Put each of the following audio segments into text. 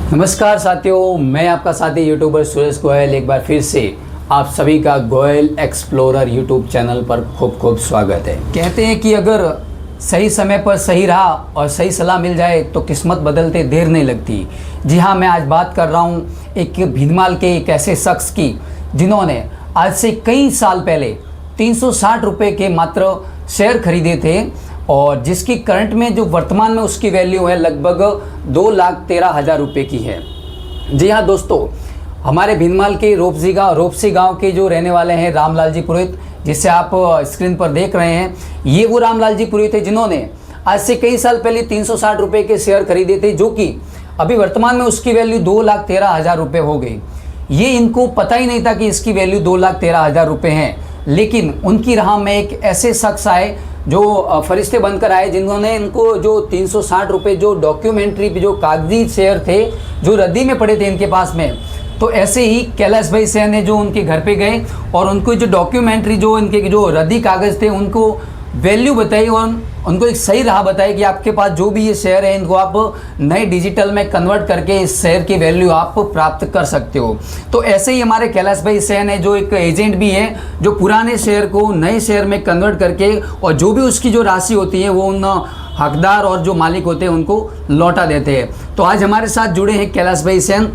नमस्कार साथियों, मैं आपका साथी यूट्यूबर सुरेश गोयल एक बार फिर से आप सभी का गोयल एक्सप्लोरर यूट्यूब चैनल पर खूब खूब स्वागत है। कहते हैं कि अगर सही समय पर सही राह और सही सलाह मिल जाए तो किस्मत बदलते देर नहीं लगती। जी हाँ, मैं आज बात कर रहा हूँ एक भीनमाल के एक ऐसे शख्स की जिन्होंने आज से कई साल पहले 360 रुपये के मात्र शेयर खरीदे थे और जिसकी करंट में जो वर्तमान में उसकी वैल्यू है लगभग 2,13,000 रुपये की है। जी हाँ दोस्तों, हमारे भीनमाल के रोपसी गांव के जो रहने वाले हैं रामलाल जी पुरोहित, जिसे आप स्क्रीन पर देख रहे हैं, ये वो रामलाल जी पुरोहित थे जिन्होंने आज से कई साल पहले 360 रुपये के शेयर खरीदे थे, जो कि अभी वर्तमान में उसकी वैल्यू 2,13,000 रुपये हो गई। ये इनको पता ही नहीं था कि इसकी वैल्यू 2,13,000 रुपये है, लेकिन उनकी राह में एक ऐसे शख्स आए जो फरिश्ते बनकर आए जिन्होंने इनको जो 360 रुपये जो डॉक्यूमेंट्री जो कागजी शेयर थे जो रद्दी में पड़े थे इनके पास में, तो ऐसे ही कैलाश भाई सैन ने जो उनके घर पे गए और उनको जो डॉक्यूमेंट्री जो इनके जो रद्दी कागज़ थे उनको वैल्यू बताई और उनको एक सही राह बताई कि आपके पास जो भी ये शेयर है इनको आप नए डिजिटल में कन्वर्ट करके इस शेयर की वैल्यू आप प्राप्त कर सकते हो। तो ऐसे ही हमारे कैलाश भाई सैन है जो एक एजेंट भी है जो पुराने शेयर को नए शेयर में कन्वर्ट करके और जो भी उसकी जो राशि होती है वो उन हकदार और जो मालिक होते हैं उनको लौटा देते हैं। तो आज हमारे साथ जुड़े हैं कैलाश भाई सैन,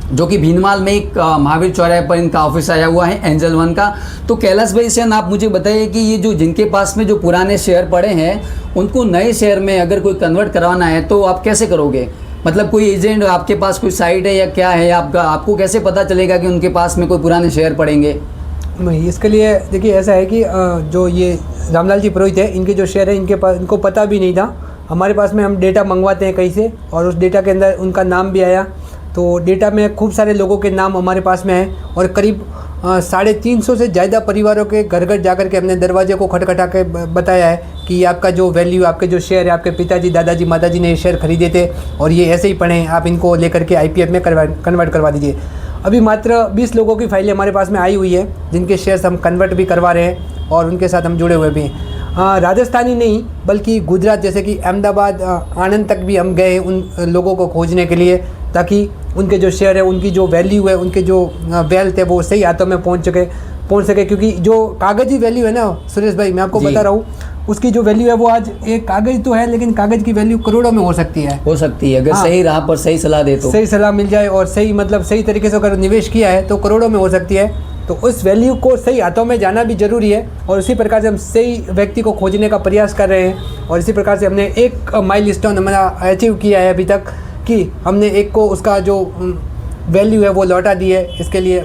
जो कि भीनमाल में एक महावीर चौराहे पर इनका ऑफिस आया हुआ है एंजल वन का। तो कैलाश भाई सैन, आप मुझे बताइए कि ये जो जिनके पास में जो पुराने शेयर पड़े हैं उनको नए शेयर में अगर कोई कन्वर्ट करवाना है तो आप कैसे करोगे? मतलब कोई एजेंट, आपके पास कोई साइट है या क्या है? आपको कैसे पता चलेगा कि उनके पास में कोई पुराने शेयर पड़ेंगे? इसके लिए देखिए ऐसा है कि जो ये रामलाल जी पुरोहित है, इनके जो शेयर है इनके पास इनको पता भी नहीं था। हमारे पास में हम डेटा मंगवाते हैं कहीं से और उस डेटा के अंदर उनका नाम भी आया। तो डेटा में खूब सारे लोगों के नाम हमारे पास में हैं और करीब 350 से ज़्यादा परिवारों के घर घर जाकर के हमने दरवाजे को खटखटा के बताया है कि आपका जो वैल्यू, आपके जो शेयर है, आपके पिताजी, दादाजी, माताजी ने ये शेयर खरीदे थे और ये ऐसे ही पड़े हैं, आप इनको लेकर के IPF में कन्वर्ट करवा दीजिए। अभी मात्र 20 लोगों की फाइलें हमारे पास में आई हुई है जिनके शेयर्स हम कन्वर्ट भी करवा रहे हैं और उनके साथ हम जुड़े हुए भी हैं। राजस्थानी नहीं बल्कि गुजरात जैसे कि अहमदाबाद, आनंद तक भी हम गए हैं उन लोगों को खोजने के लिए, ताकि उनके जो शेयर है, उनकी जो वैल्यू है, उनके जो वेल्थ है वो सही हाथों में पहुंच सके। क्योंकि जो कागज़ी वैल्यू है ना सुरेश भाई, मैं आपको बता रहा हूँ, उसकी जो वैल्यू है वो आज एक कागज़ तो है लेकिन कागज़ की वैल्यू करोड़ों में हो सकती है अगर सही राह पर सही सलाह दे तो, सही सलाह मिल जाए और सही तरीके से अगर निवेश किया है तो करोड़ों में हो सकती है। तो उस वैल्यू को सही हाथों में जाना भी ज़रूरी है और इसी प्रकार से हम सही व्यक्ति को खोजने का प्रयास कर रहे हैं और इसी प्रकार से हमने एक माइलस्टोन हमारा अचीव किया है अभी तक कि हमने एक को उसका जो वैल्यू है वो लौटा दी है। इसके लिए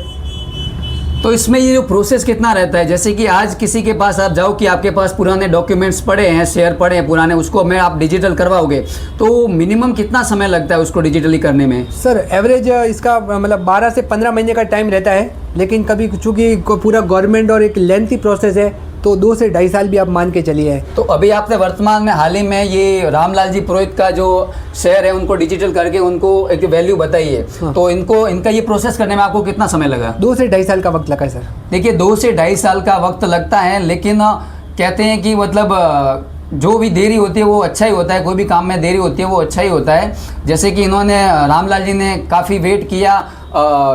तो इसमें ये जो प्रोसेस कितना रहता है? जैसे कि आज किसी के पास आप जाओ कि आपके पास पुराने डॉक्यूमेंट्स पड़े हैं, शेयर पड़े हैं पुराने, उसको मैं आप डिजिटल करवाओगे तो मिनिमम कितना समय लगता है उसको डिजिटली करने में? सर एवरेज इसका मतलब 12 से 15 महीने का टाइम रहता है, लेकिन कभी चूँकि पूरा गवर्नमेंट और एक लेंथी प्रोसेस है तो 2 से 2.5 साल भी आप मान के चलिए। तो अभी आपने वर्तमान में हाल ही में ये रामलाल जी पुरोहित का जो शेयर है उनको डिजिटल करके उनको एक वैल्यू बताई है। हाँ। तो इनका ये प्रोसेस करने में आपको कितना समय लगा? 2 से 2.5 साल का वक्त लगा है सर। देखिए 2 से 2.5 साल का वक्त लगता है, लेकिन कहते हैं कि मतलब जो भी देरी होती है वो अच्छा ही होता है, कोई भी काम में देरी होती है वो अच्छा ही होता है। जैसे कि इन्होंने रामलाल जी ने काफ़ी वेट किया,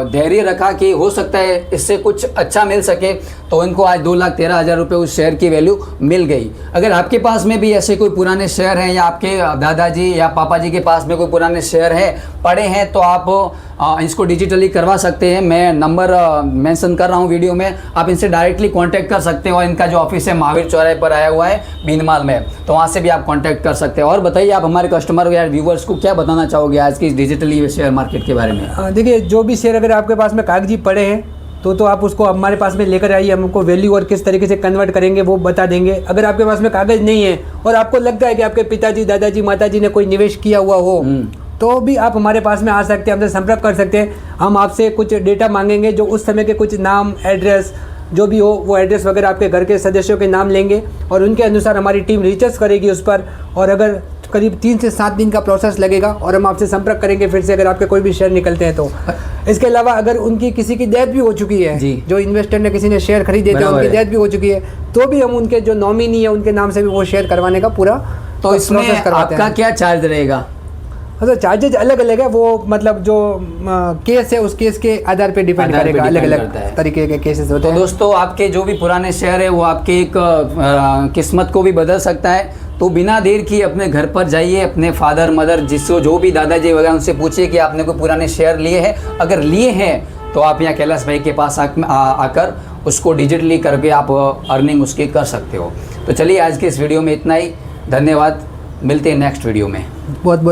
धैर्य रखा कि हो सकता है इससे कुछ अच्छा मिल सके, तो इनको आज 2,13,000 रुपये उस शेयर की वैल्यू मिल गई। अगर आपके पास में भी ऐसे कोई पुराने शेयर हैं या आपके दादाजी या पापा जी के पास में कोई पुराने शेयर है पड़े हैं तो आप इसको डिजिटली करवा सकते हैं। मैं नंबर मेंशन कर रहा हूँ वीडियो में, आप इनसे डायरेक्टली कांटेक्ट कर सकते हैं और इनका जो ऑफिस है महावीर चौराहे पर आया हुआ है भीनमाल में, तो वहाँ से भी आप कांटेक्ट कर सकते हैं। और बताइए आप हमारे कस्टमर या व्यूवर्स को क्या बताना चाहोगे आज की डिजिटली शेयर मार्केट के बारे में? देखिए जो भी शेयर अगर आपके पास में कागजी पड़े हैं तो आप उसको हमारे पास में लेकर आइए, हम उनको वैल्यू और किस तरीके से कन्वर्ट करेंगे वो बता देंगे। अगर आपके पास में कागज़ नहीं है और आपको लगता है कि आपके पिताजी, दादाजी, माताजी ने कोई निवेश किया हुआ हो तो भी आप हमारे पास में आ सकते हैं, हमसे संपर्क कर सकते हैं। हम आपसे कुछ डेटा मांगेंगे, जो उस समय के कुछ नाम, एड्रेस जो भी हो वो एड्रेस वगैरह आपके घर के सदस्यों के नाम लेंगे और उनके अनुसार हमारी टीम रिसर्च करेगी उस पर, और अगर करीब 3 से 7 दिन का प्रोसेस लगेगा और हम आपसे संपर्क करेंगे फिर से अगर आपके कोई भी शेयर निकलते हैं तो। इसके अलावा अगर उनकी किसी की डेथ भी हो चुकी है, जो इन्वेस्टर ने किसी ने शेयर खरीदे थे उनकी डेथ भी हो चुकी है, तो भी हम उनके जो नॉमिनी है उनके नाम से भी वो शेयर करवाने का पूरा तो इसमें आपका क्या चार्ज रहेगा? तो चार्जेज अलग अलग है, वो मतलब जो केस है उस केस के आधार पे डिपेंड आधार पे करेगा, अलग depend अलग करता है। तरीके के केसेस होते तो हैं। दोस्तों आपके जो भी पुराने शेयर है वो आपके एक किस्मत को भी बदल सकता है। तो बिना देर किए अपने घर पर जाइए, अपने फादर मदर जिसको जो भी दादाजी वगैरह उनसे पूछिए कि आपने कोई पुराने शेयर लिए हैं। अगर लिए हैं तो आप यहाँ कैलाश भाई के पास आकर उसको डिजिटली करके आप अर्निंग उसकी कर सकते हो। तो चलिए आज के इस वीडियो में इतना ही, धन्यवाद, मिलते हैं नेक्स्ट वीडियो में। बहुत बहुत